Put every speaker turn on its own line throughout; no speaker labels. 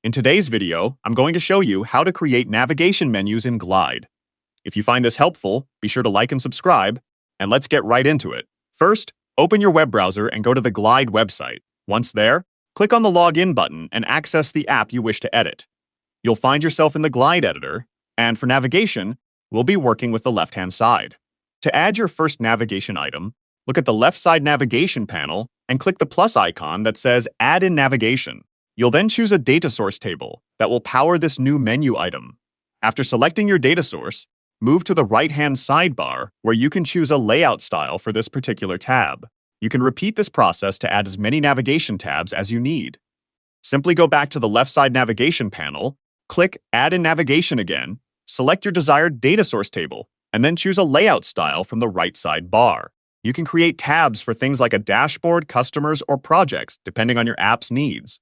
In today's video, I'm going to show you how to create navigation menus in Glide. If you find this helpful, be sure to like and subscribe, and let's get right into it. First, open your web browser and go to the Glide website. Once there, click on the Login button and access the app you wish to edit. You'll find yourself in the Glide editor, and for navigation, we'll be working with the left-hand side. To add your first navigation item, look at the left side navigation panel and click the plus icon that says Add in Navigation. You'll then choose a data source table that will power this new menu item. After selecting your data source, move to the right-hand sidebar where you can choose a layout style for this particular tab. You can repeat this process to add as many navigation tabs as you need. Simply go back to the left side navigation panel, click Add in Navigation again, select your desired data source table, and then choose a layout style from the right side bar. You can create tabs for things like a dashboard, customers, or projects, depending on your app's needs.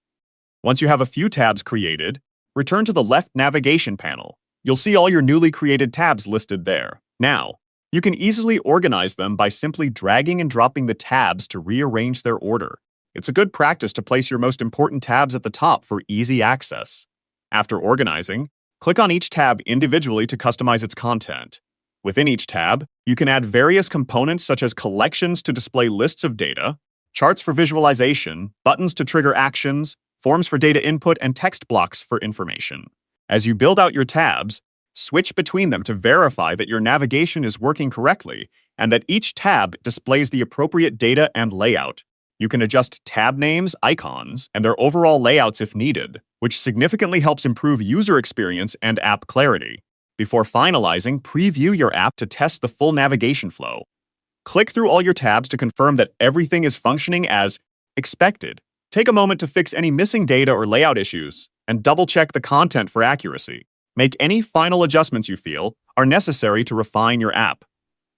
Once you have a few tabs created, return to the left navigation panel. You'll see all your newly created tabs listed there. Now, you can easily organize them by simply dragging and dropping the tabs to rearrange their order. It's a good practice to place your most important tabs at the top for easy access. After organizing, click on each tab individually to customize its content. Within each tab, you can add various components such as collections to display lists of data, charts for visualization, buttons to trigger actions, forms for data input, and text blocks for information. As you build out your tabs, switch between them to verify that your navigation is working correctly and that each tab displays the appropriate data and layout. You can adjust tab names, icons, and their overall layouts if needed, which significantly helps improve user experience and app clarity. Before finalizing, preview your app to test the full navigation flow. Click through all your tabs to confirm that everything is functioning as expected. Take a moment to fix any missing data or layout issues, and double-check the content for accuracy. Make any final adjustments you feel are necessary to refine your app.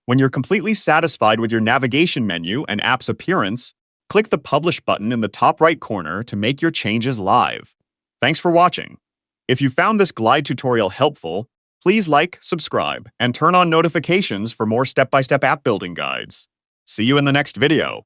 When you're completely satisfied with your navigation menu and app's appearance, click the Publish button in the top right corner to make your changes live. Thanks for watching. If you found this Glide tutorial helpful, please like, subscribe, and turn on notifications for more step-by-step app building guides. See you in the next video.